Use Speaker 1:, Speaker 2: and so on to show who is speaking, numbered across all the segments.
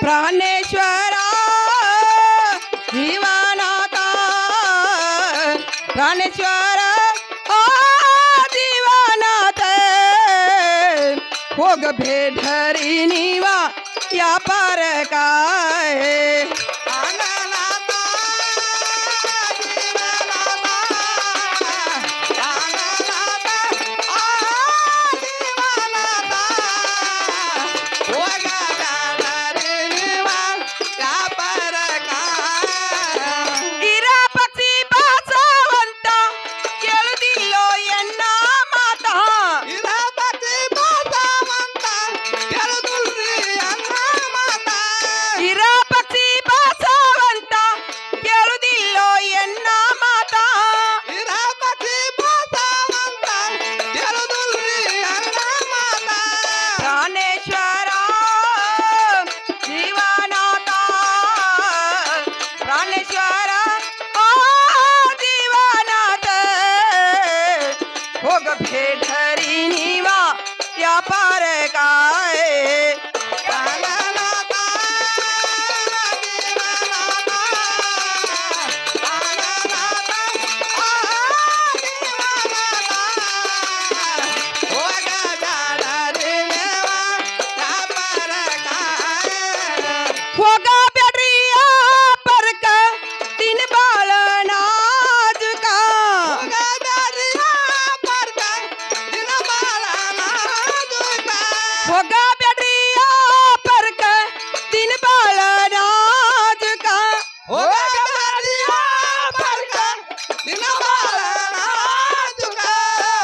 Speaker 1: ಪ್ರಾಣೇಶ್ವರ ಜೀವನಾಥ ಪ್ರಾಣೇಶ್ವರ ಆ ಜೀವನಾಥ ಹೋಗ ಬೇಡರಿ ನೀವ ವ್ಯಾಪಾರ ಕಾಯ भेड़री नीवा व्यापार काय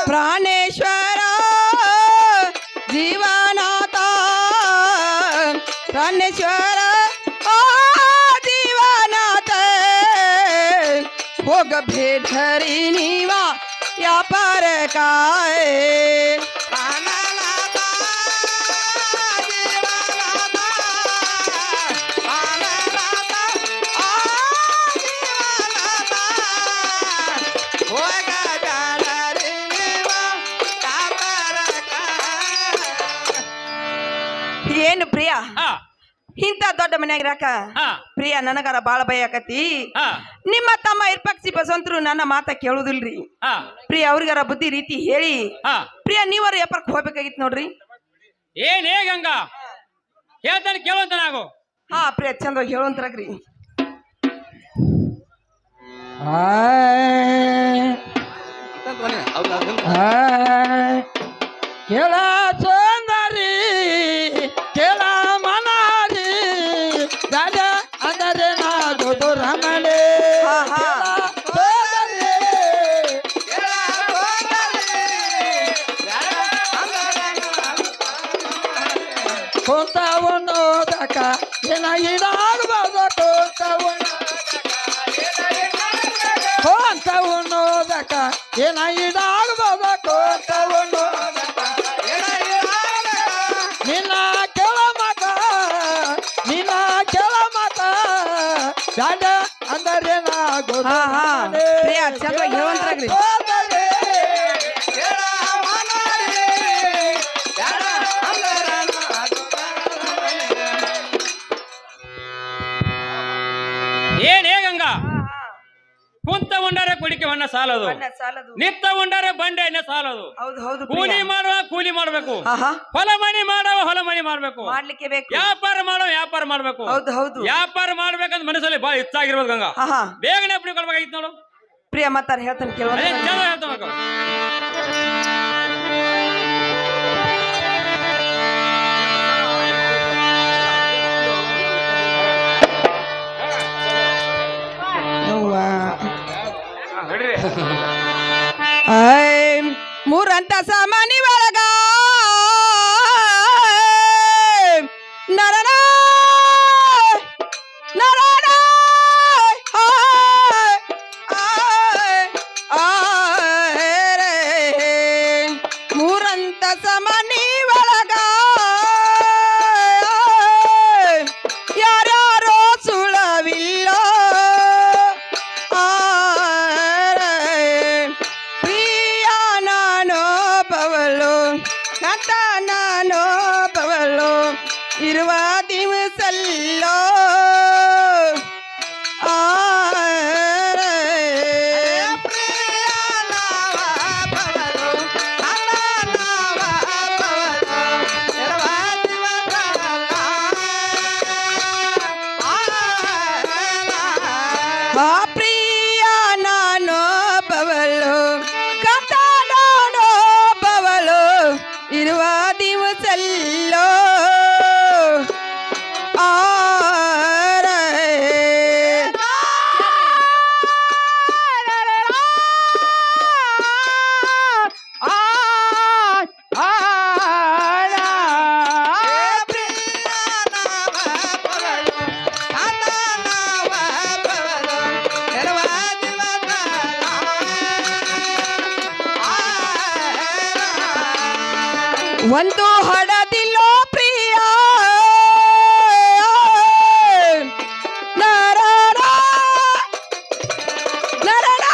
Speaker 1: ಪ್ರಾಣೇಶ್ವರ ಜೀವನಾಥ ಪ್ರಾಣೇಶ್ವರ ಆ ಜೀವನಾಥ ಹೋಗ ಬೇಡರಿ ನೀವ ವ್ಯಾಪಾರ ಕಾಯ ಏನು ಪ್ರಿಯ ಇಂತ ದೊಡ್ಡ ಮನ್ಯಾಗಿರಾಕ ಪ್ರಿಯ ನನಗಾರ ಬಾಳ ಭಯ ಆಕತಿ ನಿಮ್ಮ ತಮ್ಮ ಇರ್ಪಕ್ಷಿ ಬಸವಂತರು ನನ್ನ ಮಾತ ಕೇಳುದಿಲ್ರಿ ಪ್ರಿಯ ಅವ್ರಿಗಾರ ಬುದ್ಧಿ ರೀತಿ ಹೇಳಿ ಪ್ರಿಯ ನೀವರು ವ್ಯಾಪಾರಕ್ಕೆ ಹೋಗ್ಬೇಕಾಗಿತ್ತು ನೋಡ್ರಿ
Speaker 2: ಏನ್ ಹೇಗಂಗ ಹೇಳ್ತಾನೆ ಕೇಳುವಂತ ನಾವು
Speaker 1: ಪ್ರಿಯ ಚಂದ ಹೇಳುವಂತಾಗ್ರಿ ಕೇಳ ಚಂದರಿ ಕೇಳ ಮನಾರಿ ರಾಜ ಅಂದರೆ ನಾದು ರಮಣೆ ಕೊಂತವನ್ನೋದಕ ಏನಾಗಿಡಾಗಬಾರ್ದು ಕೊಂತವನ್ನೋದಕ ಏನಾಗಿಡಾಗಬಾರ್ದು ಕೊಂತವನ್ನೋದಕ ನಿನ್ನ ಕೆಳ ಮತ ಜಾಡ ಅಂದರೆ ನಾಗೋ ಪ್ರಿಯ ಚಂದ ಹೇಳುವಂತಾಗ್ರಿ
Speaker 2: ಏನ್ ಹೇಗಂಗ ಕುಂತ ಉಂಡಾರೆ ಕುಡಿಕೆ ಬಣ್ಣ ಸಾಲದು ನಿತ್ತ ಉಂಡಾರೆ ಬಂಡೆ ಎಣ್ಣೆ ಸಾಲದು ಕೂಲಿ ಮಾಡುವ ಕೂಲಿ ಮಾಡ್ಬೇಕು ಹೊಲ ಮನಿ ಮಾಡುವ ಹೊಲ ಮನಿ ಮಾಡ್ಬೇಕು
Speaker 1: ಮಾಡ್ಲಿಕ್ಕೆ ಬೇಕು
Speaker 2: ವ್ಯಾಪಾರ ಮಾಡುವ ವ್ಯಾಪಾರ ಮಾಡ್ಬೇಕು ವ್ಯಾಪಾರ ಮಾಡ್ಬೇಕಂತ ಮನಸ್ಸಲ್ಲಿ ಬಹಳ ಇಚ್ಛಾಗಿರ್ಬೋದು ಗಂಗಾ ಬೇಗನೆ ಅಪ್ಪಣೆ ಕೊಡ್ಬೇಕಾಗಿತ್ತು ನೋಡು
Speaker 1: ಪ್ರಿಯ ಮಾತಾರ ಹೇಳ್ತಾನೆ ಕೇಳುವ
Speaker 2: ಹೇಳ್ತಾನ
Speaker 1: ಮೂರಂತ ಸಾಮಾನಿ ಒಳಗ ನರನ ನರನ ಮೂರಂತ ಸಾಮಾನಿ ಒಳಗ ಯಾರ್ಯಾರೋ ಸುಳವಿಲ್ಲ ಇರುವ ದಿವಸಲ್ಲ ಸಲ್ಲೋ ಆರೇ ಒಂದು ಹಡದಿಲ್ಲೋ ಪ್ರಿಯ ನರರ ನರರ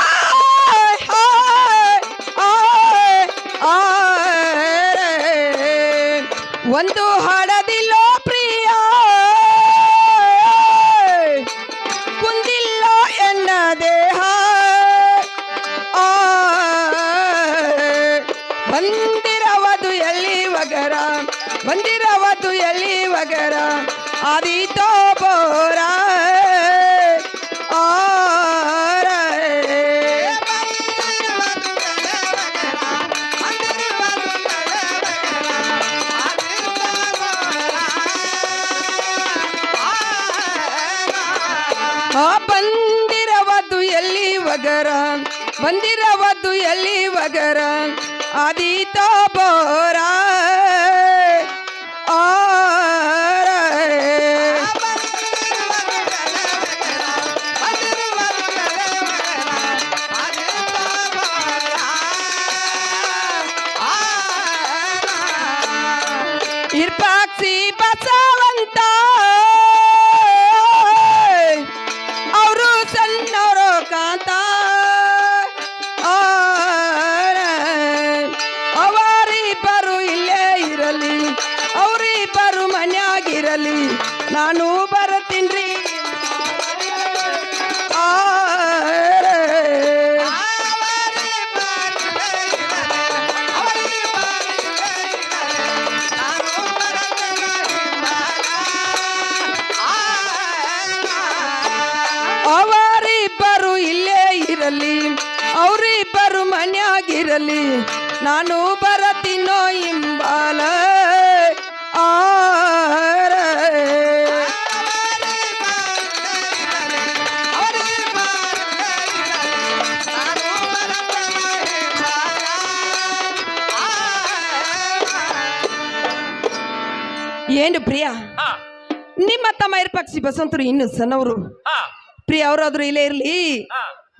Speaker 1: ಒಂದು ಹಡದಿಲ್ಲೋ ಪ್ರಿಯ ಕುಂದಿಲ್ಲ ಎನ್ನ ದೇಹ ಬಂದಿರವದು ಎಲ್ಲಿ ವಗರ ಬಂದಿರವದು ಎಲ್ಲಿ ವಗರ ಆದಿತೋ ಬೋರ ಬಂದಿರವದು ಎಲ್ಲಿ ವಗರ ಬಂದಿರವದು ಎಲ್ಲಿ ವಗರ ಆದಿತೋ ಬೋರ ಇರ್ಪಾಕ್ಷಿ ಬಸವಂತ ಅವರು ಸಣ್ಣವರು ಕಾಂತ ಅವರಿಬ್ಬರು ಇಲ್ಲೇ ಇರಲಿ ಅವರಿಬ್ಬರು ಮನ್ಯಾಗಿರಲಿ ನಾನು ಬರತೀನ್ರಿ ಅವರಿಬ್ಬರು ಇಲ್ಲೇ ಇರಲಿ ಅವರಿಬ್ಬರು ಮನ್ಯಾಗಿರಲಿ ನಾನು ಬರತೀನೋ ಇಂಬಾಲ ಏನು ಪ್ರಿಯ ನಿಮ್ಮ ತಮ್ಮ ಇರ್ಪಕ್ಷಿ ಬಸವಂತರು ಇನ್ನು ಸಣ್ಣವರು ಪ್ರಿಯ ಅವರಾದ್ರು ಇಲ್ಲೇ ಇರ್ಲಿ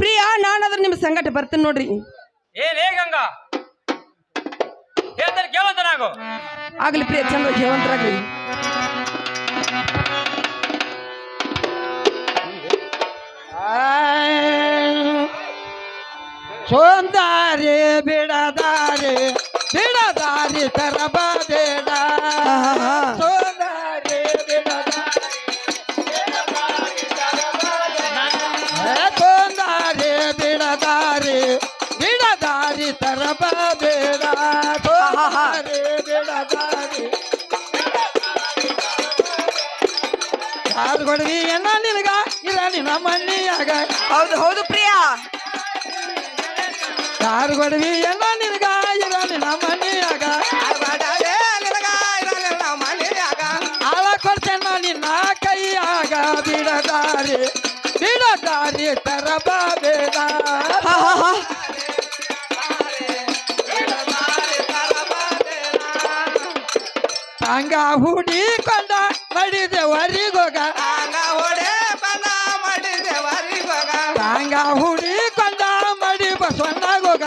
Speaker 1: ಪ್ರಿಯ ನಾನಾದ್ರೂ ನಿಮ್ಮ ಸಂಗಟ ಬರ್ತೀನಿ ನೋಡ್ರಿ
Speaker 2: ಏನ್ ಹೇಗಂಗ ಹೇಳ್ತಾನೆ ಕೇಳಂತ ನಾಗು
Speaker 1: ಆಗ್ಲಿ ಪ್ರಿಯ ಚಂದ್ರ ಹೇವಂತರಾಗ್ರಿ
Speaker 3: ಸೋಂದಾರಿ ಬಿಡದಾರಿ ಬಿಡದಾರಿ ತರಬ ಬೇಡ ಸೋಂದಾರಿ ಸೋಂದಾರಿ ಬಿಡದಾರಿ ಬಿಡದಾರಿ ತರಬ ಬೇಡ ಸೋಂದಾರಿ ಬಿಡದಾರಿ ಯಾರು ಕೊಡ್ವಿ ಏನ ನಿನಗ ಇಲ್ಲ ನಿನ್ನ ಮಣ್ಣಿಯಾಗ
Speaker 1: ಹೌದು ಹೌದು ಪ್ರಿಯ
Speaker 3: ಯಾರು ಕೊಡ್ವಿ ಎಲ್ಲ ನಿನಗ ಇಲ್ಲ ನಿನ್ನ ಮನೆಯಾಗ ಆಳ ಕೊಡ್ತೇನ ನಿನ್ನ ಕೈಯಾಗ ಬಿಡದಾರಿ ಬಿಡದಾರಿ ತರಬ ಬೇಡ ಹಂಗ ಹುಡಿಕೊಂಡ ಮಡಿದೇವರಿಗೋಗ ಹಂಗ ಹುಡಿಕೊಂಡ ಮಡಿ ಬಸವಣ್ಣಗೋಗ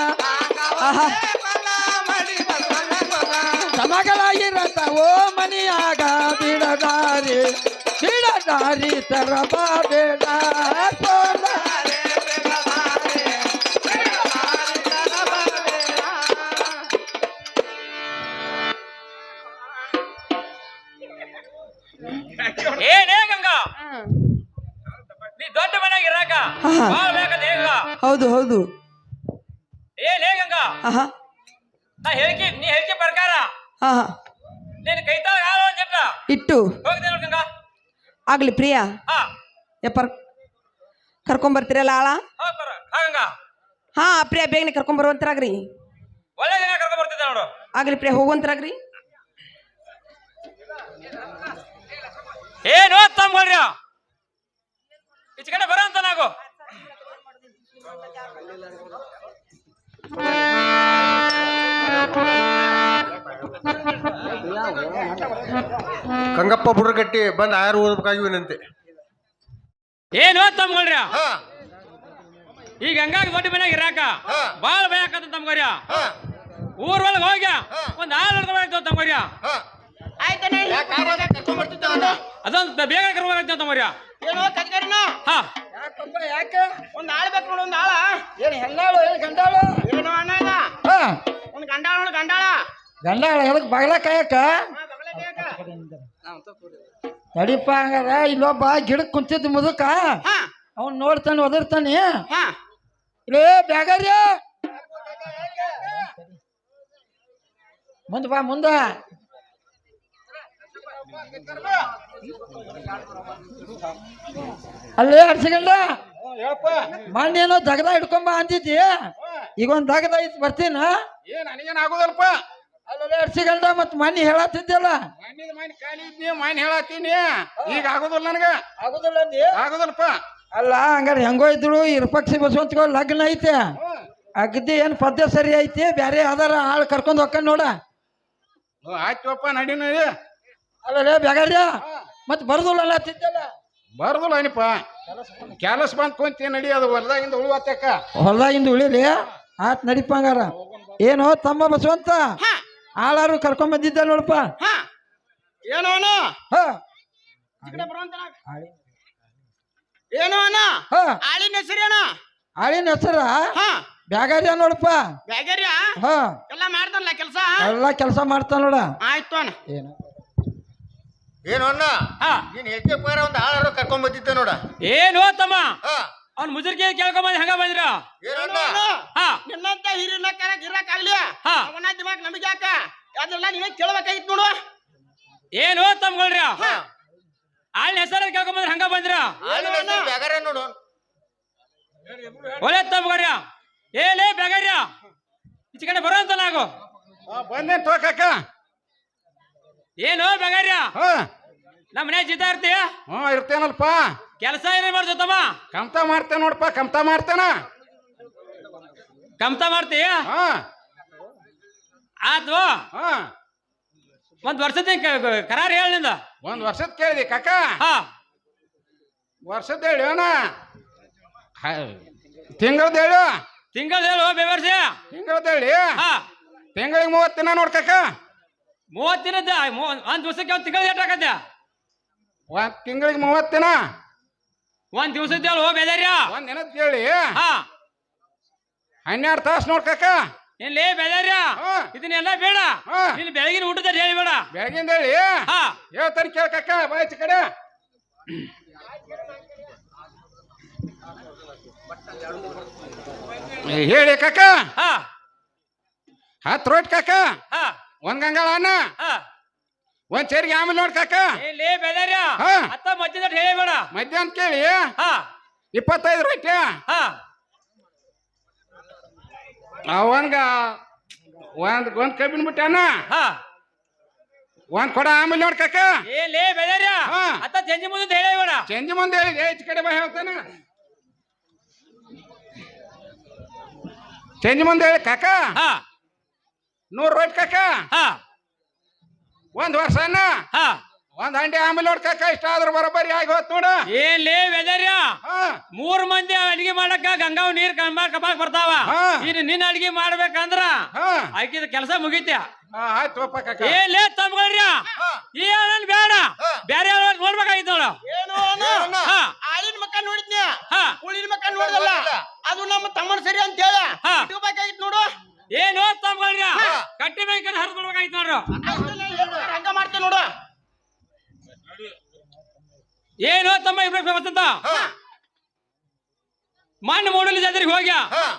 Speaker 3: ಸಮಗಳಾಗಿರಂತ ಓ ಮನಿಯಾಗ ಬಿಡದಾರಿ ಬಿಡದಾರಿ ತರಬ ಬೇಡ
Speaker 2: ಏನೇ ಗಂಗಾ ನೀ ದೊಡ್ಡ ಮನೆಯಾಗ ಇರಾಕ ಬಾಳ ಬೇಕಂತ ಹೇಗ
Speaker 1: ಹೌದು ಹೌದು
Speaker 2: ಏನೇ ಗಂಗಾ ನಾ ಹೇಳಿಕೆ ನೀ ಹೇಳಿಕೆ ಪ್ರಕಾರ ನೀನು ಕೈತಾಗ ಹಾಲು ಒಂದಿಟ್ಟ
Speaker 1: ಇಟ್ಟು
Speaker 2: ಹೋಗ್ತೇನೆ ಗಂಗಾ
Speaker 1: ಆಗ್ಲಿ ಪ್ರಿಯ ಯಪ್ಪರ್ ಕರ್ಕೊಂಬರ್ತೀರಲ್ಲ ಆಳ
Speaker 2: ಗಂಗಾ
Speaker 1: ಪ್ರಿಯ ಬೇಗನೆ ಕರ್ಕೊಂಬರುವಂತರಾಗ್ರಿ
Speaker 2: ಒಳ್ಳೆ ಗಂಗಾ ಕರ್ಕೊಂಡ್ ಬರ್ತಿದ್ದೆ ನೋಡು
Speaker 1: ಆಗ್ಲಿ ಪ್ರಿಯ ಹೋಗುವಂತರಾಗ್ರಿ
Speaker 2: ಏನು ತಮ್ಗಳ್ರಿ ಈಚ ಕಡೆ ಬರೋ ಅಂತ ನಾವು
Speaker 4: ಕಂಗಪ್ಪ ಬುಡ್ರಗಟ್ಟಿ ಬಂದು ಆರು ಓದಬೇಕಾಗಿವನಂತೆ.
Speaker 2: ಏನು ತಮ್ಗಳ್ರಿ ಈಗ ಹಂಗಾಗಿ ದೊಡ್ಡ ಮನ್ಯಾಗ ಇರಾಕ ಬಾಳ ಭಯ ಆಕತ್ತ ತಮ್ಗಳ್ರಿ. ಊರ್ ಒಳಗೆ ಹೋಗ್ಯ ಒಂದ್ ಆಳು ಹಿಡ್ದ ತಮ್ಗಳ್ರಿ. ಅದೊಂದು ಬೇಗ ಕರ್ಕೊಂಡ್ ತಮ್ಗಳ್ರಿ. ಹಾ
Speaker 3: ಯಾಕೆ
Speaker 5: ಒಂದ್ ಆಳ್ ಬೇಕು ನೋಡು, ಒಂದ್ ಆಳ.
Speaker 3: ಏನ್ ಹೆಣ್ಣಾಳು ಏನ್ ಗಂಡಾಳು?
Speaker 5: ಏನು ಅಣ್ಣ ಇದ?
Speaker 3: ಹಾ
Speaker 5: ಒಂದ್ ಗಂಡಾಳ ನೋಡು, ಗಂಡಾಳ.
Speaker 3: ಗಂಡಾಳ ಎದಕ್ ಬಗಲ ಕಾಯಕ
Speaker 5: ಬಗಲ ಕೇಕ.
Speaker 3: ನಡಿಪ ಹಂಗಾರ ಇಲ್ಲೊಬ್ಬ ಗಿಡಕ್ ಕುಂತಿದ್ ಮುದುಕ
Speaker 5: ಹಾ
Speaker 3: ಅವ್ನ್ ನೋಡ್ತಾನೆ ಒದರ್ತಾನೆ.
Speaker 5: ಹಾ
Speaker 3: ಇಲ್ಲೇ ಬ್ಯಾಗಾರ್ಯ ಮುಂದ ಬಾ ಮುಂದ. ಅಲ್ಲೇ ಅರ್ಸಿಗಂಡ ಮಣ್ಣೇನೋ ದಗದ ಹಿಡ್ಕೊಂಬ ಅಂದಿದ್ದಿ, ಈಗ ಒಂದ್ ದಗದ ಐತ್ ಬರ್ತೀನ.
Speaker 6: ಏನ್ ನನಗೇನ್ ಆಗುದಲ್ಪ.
Speaker 3: ಅಲ್ಲೇ ಅರ್ಸಿಗಂಡ ಮತ್ ಮಣ್ಣಿ ಹೇಳತ್ತಿದ್ದಲ್ಲ.
Speaker 6: ಮಣ್ಣಿ ಖಾಲಿ ಇದ್ನಿ, ಮಣ್ಣಿ ಹೇಳತ್ತೀನಿ. ಈಗ ಆಗುದಿಲ್ಲ ನನಗ,
Speaker 3: ಆಗುದಿಲ್ಲ ಅಂದಿ?
Speaker 6: ಆಗುದಲ್ಪ.
Speaker 3: ಅಲ್ಲ ಹಂಗಾರ ಹೆಂಗೋ ಇದ್ರು ಇರ್ಪಕ್ಷಿ ಬಸವಂತಗಳು ಲಗ್ನ ಐತೆ, ಅಗದಿ ಏನ್ ಪದ್ಯ ಸರಿ ಐತಿ, ಬ್ಯಾರೆ ಯಾವ್ದಾರ ಆಳ್ ಕರ್ಕೊಂಡ್ ಹೋಗ್ಕೊಂಡ್ ನೋಡ.
Speaker 6: ಆಯ್ತುಪ್ಪ, ನಡಿ ನಡಿ.
Speaker 3: ಅಲ್ಲೇ ಬ್ಯಾಗಾರ್ಯ ಮತ್ ಬರುದಿಲ್ಲ ತಿದ್ದಲ್ಲ.
Speaker 6: ಬರ್ದಲ್ಲ ಏನಪ್ಪ, ಕೆಲಸ ಬಂದ್ ಕುಂತಿ ನಡಿ. ಅದು ಹೊರದಾಗಿಂದ ಉಳುವತ್ತಕ್ಕ
Speaker 3: ಹೊಲ್ದಾಗಿಂದ ಉಳಿಲಿ ಆತ್ ನಡಿಪ ಹಂಗಾರ. ಏನು ತಮ್ಮ ಬಸವಂತ ಆಳಾರು ಕರ್ಕೊಂಡ್ ಬಂದಿದ್ದ ನೋಡಪ್ಪ.
Speaker 5: ಹಾ ಏನು ಅಣ್ಣ?
Speaker 3: ಹ
Speaker 5: ಈ ಕಡೆ ಬರುವಂತ. ಏನು ಅಣ್ಣ?
Speaker 3: ಹ
Speaker 5: ಆಳಿನ ಹೆಸರು ಅಣ್ಣ?
Speaker 3: ಆಳಿನ ಹೆಸರ
Speaker 5: ಹಾ
Speaker 3: ಬ್ಯಾಗಾರ್ಯ ನೋಡಪ್ಪ.
Speaker 5: ಬ್ಯಾಗೇರಿಯ
Speaker 3: ಹ
Speaker 5: ಎಲ್ಲ ಮಾಡ್ತಾನಲ್ಲ ಕೆಲ್ಸ?
Speaker 3: ಎಲ್ಲ ಕೆಲಸ ಮಾಡ್ತಾನ ನೋಡ.
Speaker 5: ಆಯ್ತು ಅಣ್ಣ.
Speaker 3: ಏನು
Speaker 4: ಏನು ಅಣ್ಣ, ನೀನ್ ಹೆಚ್ಚೆ ಪಾರ ಒಂದು ಆಳಾರು ಕರ್ಕೊಂಡ್ ಬಂದಿದ್ದೆ ನೋಡ.
Speaker 2: ಏನು ತಮ್ಮ ಅವ್ನ ಮುಜರ್ಗಿ ಕೇಳ್ಕೊಂಬಂದ್ ಹೆಂಗ ಬಂದಿರ?
Speaker 4: ಏನಣ್ಣ
Speaker 2: ಹಾ
Speaker 5: ನಿನ್ನಂತ ಹಿರಿಯ ಇರಕ್ಕಾಗ್ಲಿ
Speaker 2: ಹಾ.
Speaker 5: ಅವನ ದಿಮಾಕ್ ನಮಗೆ ಯಾಕ? ಅದೆಲ್ಲ ನೀವೇ ಕೇಳ್ಬೇಕಾಗಿತ್ತು ನೋಡು.
Speaker 2: ಏನು ತಮ್ಗಳ್ರಿ ಆಳಿನ ಹೆಸರು ಕೇಳ್ಕೊಂಬಂದ್ರ ಹಂಗ ಬಂದಿರ?
Speaker 4: ಬ್ಯಾಗಾರ ನೋಡು.
Speaker 2: ಒಳ್ಳೆ ತಮ್ಗಳ್ರಿ. ಏಲೇ ಬ್ಯಾಗಾರ್ಯ ಈಚ ಕಡೆ ಬರೋ ಅಂತ ನಾವು
Speaker 6: ಬಂದೇನ್ ತೋಕಕ್ಕ.
Speaker 2: ಏನು ಬ್ಯಾಗಾರ್ಯ
Speaker 6: ಹಾ
Speaker 2: ನಮ್ಮ ಮನ್ಯಾಗ ಜಿತ ಇರ್ತೀಯ?
Speaker 6: ಇರ್ತೇನಲ್ಪ.
Speaker 2: ಕೆಲಸ ಏನೇ ಮಾಡ್ತಮ್ಮ?
Speaker 6: ಕಮ್ತಾ ಮಾಡ್ತೇನೆ ನೋಡಪ್ಪ, ಕಮ್ತಾ ಮಾಡ್ತೇನ.
Speaker 2: ಕಮ್ತಾ ಮಾಡ್ತೀಯ?
Speaker 6: ಹಾ
Speaker 2: ಆತು
Speaker 6: ಹಾ
Speaker 2: ಒಂದ್ ವರ್ಷದ ಕರಾರ ಹೇಳಿಂದ.
Speaker 6: ಒಂದ್ ವರ್ಷದ ಕೇಳಿದಿ ಕಾಕ?
Speaker 2: ಹಾ
Speaker 6: ವರ್ಷದ ಹೇಳಿ ಅಣ್ಣ, ತಿಂಗಳದ ಹೇಳು.
Speaker 2: ತಿಂಗಳ ಹೇಳು ಬೇವರ್ಸಿ.
Speaker 6: ತಿಂಗಳದ ಹೇಳಿ.
Speaker 2: ಹಾ
Speaker 6: ತಿಂಗಳಿಗೆ 30 ದಿನ ನೋಡ್ ಕಾಕ.
Speaker 2: 30 ದಿನದ ಒಂದ್ ದಿವಸಕ್ಕೆ ಒಂದ್ ತಿಂಗಳ ಏಟ್ ಹಾಕತ್ಯ?
Speaker 6: ಒಂದ್ ತಿಂಗಳಿಗೆ 30 ದಿನ.
Speaker 2: ಒಂದ್ ದಿವಸದ ಹೇಳು ಬೇದಾರ್ಯ.
Speaker 6: ಒಂದ್ ದಿನದ ಕೇಳಿ.
Speaker 2: ಹಾ
Speaker 6: 12 ತಾಸು ನೋಡ್ ಕಾಕ.
Speaker 2: ಏನ್ಲೇ ಬೇದಾರ್ಯ
Speaker 6: ಹಾ.
Speaker 2: ಇದನ್ನೆಲ್ಲ ಬೇಡ.
Speaker 6: ಹಾ.
Speaker 2: ನೀನ್ ಬೆಳಗಿನ ಊಟದ ಹೇಳಿಬೇಡ.
Speaker 6: ಬೆಳಗಿಂದ ಹೇಳಿ.
Speaker 2: ಹಾ
Speaker 6: ಹೇಳ್ತಾನೆ ಕೇಳ ಕಾಕ, ಬಾಯ್ಚ ಕಡೆ. ಹೇಳಿ ಕಾಕ.
Speaker 2: ಹಾ
Speaker 6: 10 ರೋಟ್ ಕಾಕ,
Speaker 2: ಹಾ
Speaker 6: ಒಂದ್ ಗಂಗಾಳ ಅನ್ನ,
Speaker 2: ಹಾ
Speaker 6: ಒಂದ್ ಚೇರಿಗೆ ಆಮೇಲೆ ನೋಡ್ ಕಾಕ.
Speaker 2: ಏನ್ಲೇ ಬೇದಾರ್ಯ
Speaker 6: ಹಾ.
Speaker 2: ಅತ್ತ ಮಧ್ಯದ ಹೇಳಿಬೇಡ.
Speaker 6: ಮಧ್ಯಾಹ್ನ ಕೇಳಿ.
Speaker 2: ಹಾ
Speaker 6: 25 ರೊಟ್ಟಿ.
Speaker 2: ಹಾ
Speaker 6: ಅವನ್ಗ ಒಂದ್ ಕಬ್ಬಿನ ಬಿಟ್ಟಾನ.
Speaker 2: ಹಾ
Speaker 6: ಒಂದ್ ಕೊಡ ಆಮೇಲೆ ನೋಡ್ ಕಾಕ.
Speaker 2: ಏನ್ಲೇ ಬೇದಾರ್ಯ
Speaker 6: ಹಾ.
Speaker 2: ಅತ್ತ ಚಂಜಿ ಮುಂದೆ ಹೇಳಿಬೇಡ.
Speaker 6: ಚಂಜಿ ಮುಂದೆ ಹೇಳಿ, ಹೆಚ್ಚು ಕಡೆ ಬಾ ಹೇಳ್ತಾನ. ಚಂಜಿ ಮುಂದೆ ಹೇಳಿ ಕಾಕ.
Speaker 2: ಹಾ
Speaker 6: 100 ರೋಟ್ ಕಾಕ.
Speaker 2: ಹಾ
Speaker 6: ಒಂದ್ ವರ್ಷ ಅನ್ನ,
Speaker 2: ಹಾ
Speaker 6: ಒಂದ್ ಹಂಡೆ ಆಮೇಲೆ ನೋಡ್ ಕಾಕ. ಇಷ್ಟ ಆದ್ರ ಬರೋಬ್ಬರಿ ಆಗಿ ಹೋತ್ ನೋಡ.
Speaker 2: ಏನ್ಲೇ ಬೇದಾರ್ಯ
Speaker 6: ಹಾ
Speaker 2: 3 ಮಂದಿ ಅಡಿಗೆ ಮಾಡಕ್ಕ ಗಂಗಾವ್ ನೀರ್ ಕಪಾಕ್ ಬರ್ತಾವ.
Speaker 6: ಹಾ.
Speaker 2: ಇನ್ನು ನಿನ್ನ ಅಡಿಗೆ ಮಾಡ್ಬೇಕಂದ್ರ
Speaker 6: ಹಾ
Speaker 2: ಆಕಿದ ಕೆಲಸ ಮುಗಿತ್ಯ.
Speaker 6: ಆಯ್ತುಪ್ಪ ಕಾಕ.
Speaker 2: ಏನ್ಲೇ ತಮ್ಗಳ್ರಿ ಈ ಹೇಳನ್ ಬೇಡ, ಬೇರೆ ನೋಡ್ಬೇಕಾಗಿತ್ತು ನೋಡು.
Speaker 5: ಏನು ಅಣ್ಣ?
Speaker 2: ಹಾ
Speaker 5: ಆಳಿನ ಮಕ್ಕ ನೋಡಿದ್ನಿ,
Speaker 2: ಹಾ
Speaker 5: ಉಳಿನ ಮಕ್ಕ ನೋಡಿದಲ್ಲ. ಅದು ನಮ್ಮ ತಮ್ಮನ ಸರಿ ಅಂತ ಹೇಳ
Speaker 2: ಹಾ.
Speaker 5: ಇಟ್ಕೋಬೇಕಾಗಿತ್ತು ನೋಡು.
Speaker 2: ಏನು ತಮ್ಗಳ್ರಿ ಕಟ್ಟಿ ಬೇಕಂದ್ರೆ ಹರಿದು ಬಿಡ್ಬೇಕಾಗಿತ್ತು ನೋಡ್ರು.
Speaker 5: ಹಂಗ ಮಾಡ್ತೇವೆ ನೋಡು.
Speaker 2: ಏನು ತಮ್ಮ ಇಬ್ರು ಬರ್ತಂತ ಮಣ್ಣು ಮೂಡಲಿ ಜಾತ್ರೆಗೆ ಹೋಗ್ಯ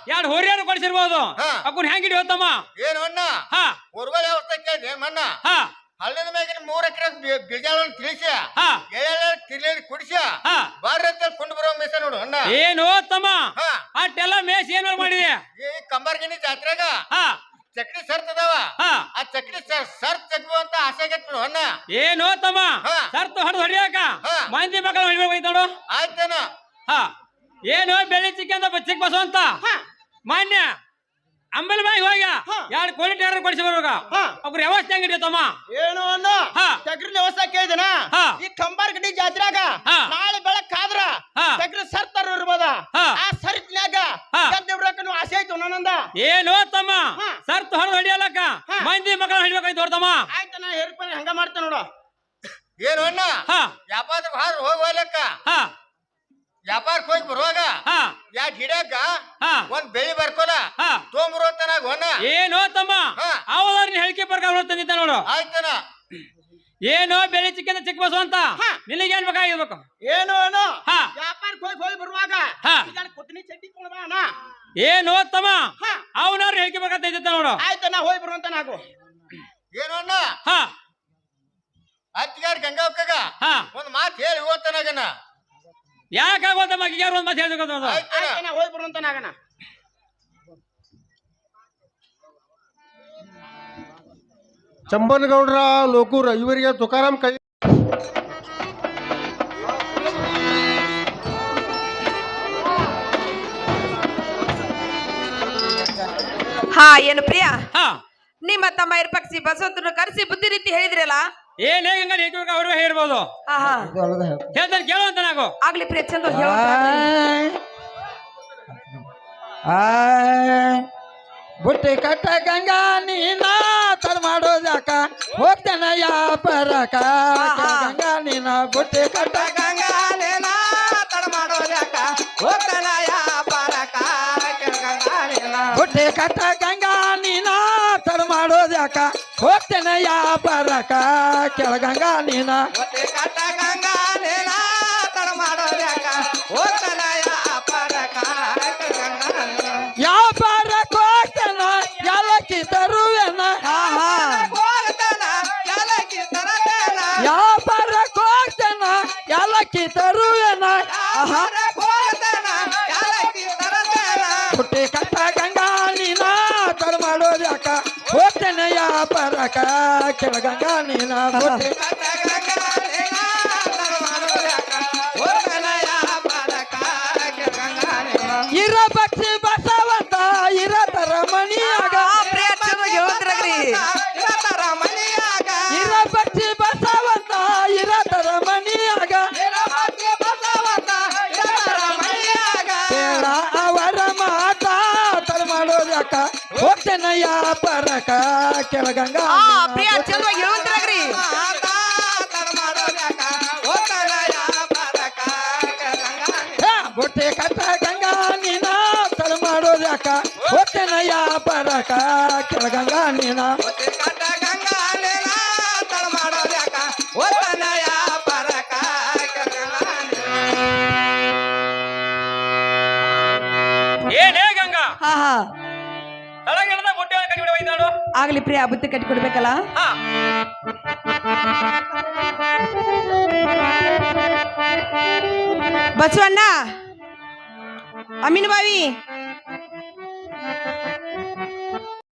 Speaker 2: 2 ಹೊರಿಯಾರು ಕೊಡಿಸಿರ್ಬೋದು. ಅಕ್ಕನ್ ಹೆಂಗಿಡಿ ಹೋತಮ್ಮ?
Speaker 4: ಏನು ಅಣ್ಣ,
Speaker 2: ಹಾ
Speaker 4: ಹೊರಗಡೆ ಅವಸ್ಥೆ ಕೇಳಿ ಮಣ್ಣ
Speaker 2: ಹಾ
Speaker 4: ಹಳ್ಳಿನ ಮ್ಯಾಗಿನ 3 ಎಕರೆ ಬೀಜಾಳನ್ನ ತಿಳಿಸಿ
Speaker 2: ಹಾ
Speaker 4: ತಿರ್ಲಿ ಕುಡಿಸಿ
Speaker 2: ಹಾ
Speaker 4: ಬಾರ್ರಿ ಅಂತ ಕೊಂಡು ಬರೋ ಮೇಸ ನೋಡು ಅಣ್ಣ.
Speaker 2: ಏನು ತಮ್ಮ
Speaker 4: ಹಾ.
Speaker 2: ಅಷ್ಟೆಲ್ಲ ಮೇಸ್ ಏನ್ ಮಾಡಿದೆ?
Speaker 4: ಈ ಕಂಬಾರ್ಗಿನಿ ಜಾತ್ರೆಗ
Speaker 2: ಹಾ
Speaker 4: ಚಕ್ಡಿ ಸರ್ತ್ ಅದಾವ.
Speaker 2: ಹಾ
Speaker 4: ಆ ಚಕ್ಡಿ ಸರ್ತ್ ಚಕ್ಬು ಅಂತ ಆಸೆ ಆಗೈತಿ ಅಣ್ಣ.
Speaker 2: ಏನೋ ತಮ್ಮ
Speaker 4: ಹಾ.
Speaker 2: ಸರ್ತು ಹೊಡೆದು ಹೊಡಿಯಾಕ
Speaker 4: ಹಾ.
Speaker 2: ಮಂದಿ ಮಕ್ಕಳು ಹೊಡಿಬೇಕು ನೋಡು.
Speaker 4: ಆಯ್ತೇನ
Speaker 2: ಹಾ ಏನೋ ಬೆಳಿ ಚಿಕ್ಕ ಚಿಕ್ಕ ಬಸವಂತ ಮಾನ್ಯ ಅಂಬಲ್ ಬಾಯಿ ಹೋಗ
Speaker 5: ಹಾ.
Speaker 2: 2 ಕೋಳಿ ಟೇಡರ್ ಕೊಡಿಸಿ ಬರ್ಬೇಕ
Speaker 5: ಹಾ.
Speaker 2: ಒಬ್ರು ವ್ಯವಸ್ಥೆ ಹೆಂಗಿಡಿಯತ್ತಮ್ಮ
Speaker 5: ಏನು ಅನ್ನ
Speaker 2: ಹಾ.
Speaker 5: ಟಗರಿ ವ್ಯವಸ್ಥೆ ಕೇಳಿದನ
Speaker 2: ಹಾ.
Speaker 5: ಈ ಕಂಬಾರ್ ಗಡಿ ಜಾತ್ರ್ಯಾಗ
Speaker 2: ಹಾ.
Speaker 5: ನಾಳೆ ಬೆಳಕಾದ್ರ
Speaker 2: ಹಾ.
Speaker 5: ಟಗರಿ ಸರ್ತಾರ ಇರ್ಬೋದ
Speaker 2: ಹಾ.
Speaker 5: ಆ ಸರಿತ್ನ್ಯಾಗ
Speaker 2: ಹಾ.
Speaker 5: ಗೆದ್ದ ಬಿಡಕನು ಆಸೆ ಆಯ್ತು ನನ್ನಂದ.
Speaker 2: ಏನೋ ತಮ್ಮ
Speaker 5: ಹಾ.
Speaker 2: ಸರ್ತು ಹೊಡೆದು ಹೊಡಿಯಲಕ್ಕ
Speaker 5: ಹಾ.
Speaker 2: ಮಂದಿ ಮಕ್ಕಳು ಹೊಡಿಬೇಕಾಯ್ತು ನೋಡ್ತಮ್ಮ.
Speaker 5: ಆಯ್ತು ನಾ ಹೇರ್ಪಣೆ ಹಂಗ ಮಾಡ್ತೇನೆ ನೋಡು.
Speaker 4: ಏನು ಅಣ್ಣ
Speaker 2: ಹಾ
Speaker 4: ವ್ಯಾಪಾರಕ್ಕೆ ಹಾರು ಹೋಗ್ವಲ್ಲಕ್ಕ
Speaker 2: ಹಾ
Speaker 4: ವ್ಯಾಪಾರಕ್ಕೆ ಹೋಗಿ ಬರುವಾಗ
Speaker 2: ಹಾ
Speaker 4: ಯಾಕೆ ಹಿಡ್ಯಾಕ
Speaker 2: ಹಾ
Speaker 4: ಒಂದ್ ಬೆಳಿ ಬರ್ಕೋಲ
Speaker 2: ಹಾ
Speaker 4: ತೊಂಬರುವತ್ತನಾಗ ಅಣ್ಣ.
Speaker 2: ಏನೋ ತಮ್ಮ
Speaker 4: ಹಾ.
Speaker 2: ಅವರ ಹೇಳಿಕೆ ಪ್ರಕಾರ ತಂದಿದ್ದ ನೋಡು.
Speaker 4: ಆಯ್ತೇನ
Speaker 2: ಏನೋ ಬೆಳಿ ಚಿಕ್ಕಂದ ಚಿಕ್ಕ ಬಸವಂತ
Speaker 5: ಹಾ.
Speaker 2: ನಿನಗೇನ್ ಬೇಕಾಗಿರ್ಬೇಕು?
Speaker 5: ಏನು ಅನು
Speaker 2: ಹಾ.
Speaker 5: ವ್ಯಾಪಾರಕ್ಕೆ ಹೋಗಿ ಬರುವಾಗ
Speaker 2: ಹಾ.
Speaker 5: ಈಗ ಕುತ್ನಿ ಚಟ್ಟಿ ಕೊಡ್ಬಾ ಅಣ್ಣ.
Speaker 2: ಏನೋ ತಮ್ಮ
Speaker 5: ಹಾ.
Speaker 2: ಅವನಾರು ಹೇಳಿಕೆ ಪ್ರಕಾರ ತಂದಿದ್ದ ನೋಡು.
Speaker 5: ಆಯ್ತು ನಾ ಹೋಗಿ ಬರುವಂತ ನಾಗು.
Speaker 4: ಏನು ಅಣ್ಣ
Speaker 2: ಹಾ
Speaker 4: ಅತ್ತಿಗಾರ ಗಂಗಾವಕ್ಕಗ
Speaker 2: ಹಾ
Speaker 4: ಒಂದ್ ಮಾತು ಹೇಳಿ ಹೋಗ್ತಾನಾಗನ.
Speaker 2: ಯಾಕಾಗೋದ ಮಗಿಗಾರು ಒಂದ್ ಮಾತು ಹೇಳ್ಬೇಕು.
Speaker 4: ಆಯ್ತೇನ
Speaker 5: ಆಯ್ತು ನಾ ಹೋಗಿ ಬರುವಂತ ನಾಗನ.
Speaker 7: ಚಂಬನಗೌಡ್ರ ಲೋಕೂರ್ ಇವರಿಗೆ ತುಕಾರಾಮ್ ಕೈ
Speaker 1: ಹಾ ಏನು ಪ್ರಿಯ
Speaker 2: ಹಾ
Speaker 1: ನಿಮ್ಮ ತಮ್ಮ ಇರ್ಪಕ್ಷಿ ಬಸವಂತನ ಕರೆಸಿ ಬುದ್ಧಿ ರೀತಿ ಹೇಳಿದ್ರಲ್ಲ.
Speaker 2: ಏನ್ ಹೇಗಂಗ ಹೇಳ್ಬೇಕು ಅವ್ರು ಹೇಳ್ಬೋದು.
Speaker 1: ಹಾ ಹಾ
Speaker 2: ಹೇಳ್ತಾನೆ ಕೇಳುವಂತ ನಾವು.
Speaker 1: ಆಗ್ಲಿ ಪ್ರಿಯ ಚಂದ ಹೇಳು.
Speaker 3: ಬುಟ್ಟಿ ಕಟ್ಟ ಗಂಗಾ ನೀನ ತಡ ಮಾಡೋದ್ಯಾಕ ಹೋಗ್ತೇನ ಯಾಪರಕ ಗಂಗಾ ನೀನ ಬುಟ್ಟಿ ಕಟ್ಟ ಗಂಗಾ ನೀನ ತಡ ಮಾಡೋದ್ಯಾಕ ಹೋಗ್ತೇನ ಯಾಪರಕ ಬುಟ್ಟಿ ಕಟ್ಟ ಗಂಗಾ ನೀನ ತಡ ಮಾಡೋದ್ಯಾಕ ಹೋಗ್ತೇನ ಯಾಪರಕ ಕೆಳಗಂಗಾ ನೀನ ಬುಟ್ಟಿ ಕಟ್ಟ ಗಂಗಾ ನೀನ ತಡ ಮಾಡೋದ್ಯಾಕ ಹೋಗ್ತೇನ ಯಾಪರಕ ವ್ಯಾಪಾರಕ್ಕೆ ಹೋಗ್ತಾನ ಎಲ್ಲಕ್ಕಿ ತರುವೆನ ವ್ಯಾಪಾರಕ್ಕೆ ಹೋಗ್ತಾನ ಎಲ್ಲಕ್ಕಿ ತರುವೆನ ಪುಟ್ಟಿ ಕಟ್ಟ ಗಂಗಾ ನೀನ ತಡ ಮಾಡೋದ್ಯಾಕ ಹೋಗ್ತೇನೆ ವ್ಯಾಪಾರಕ ಕೆಳಗಂಗಾ ನೀನ ಪುಟ್ಟಿ ಕಟ್ಟ ಗಂಗಾ ನೀನ ತಡ ಮಾಡೋದ್ಯಾಕ ಹೋಗ್ತೇನೆ ವ್ಯಾಪಾರಕ ಕೆಳಗಂಗಾ ನೀನ ಇರ ಪಕ್ಷಿ ಬಸವಂತ ಇರತರ ಮನಿಯಾಗ
Speaker 1: ಪ್ರಿಯ ಚಂದ ಹೇಳ್ತಿರಗ್ರಿ.
Speaker 3: ಇರ ಪಕ್ಷಿ ಬಸವಂತ ಇರತರ ಮನಿಯಾಗ ಕೇಳ ಅವರ ಮಾತ ತಡ ಮಾಡೋದ್ಯಾಕ ಹೋಗ್ತೇನ ಯಾಪರಕ ಕೆಳಗಂಗಾ
Speaker 1: ಹಾ ಪ್ರಿಯ ಚಂದ ಹೇಳ್ತಿರಗ್ರಿ.
Speaker 3: ಬುಟ್ಟಿ ಕಟ್ಟ ಗಂಗಾ ನೀನ ತಡ ಮಾಡೋದ್ಯಾಕ ಹೋಗ್ತೇನ ಯಾಪರಕ ಕೆಳಗಂಗಾ ನೀನ
Speaker 2: ಏನ್ ಹೇಗಂಗ
Speaker 1: ಹಾ ಹಾ
Speaker 2: ತಳಗಿಡದ ಬುಟ್ಟಿ ಕಡಿ ಬಿಡ ಒಯ್ದಾಡು.
Speaker 1: ಆಗ್ಲಿ ಪ್ರಿಯ ಬುತ್ತಿ ಕಟ್ಟಿ ಕೊಡ್ಬೇಕಲ್ಲ.
Speaker 2: ಹಾ
Speaker 1: ಬಸವಣ್ಣ ಅಮೀನ್ ಬಾವಿ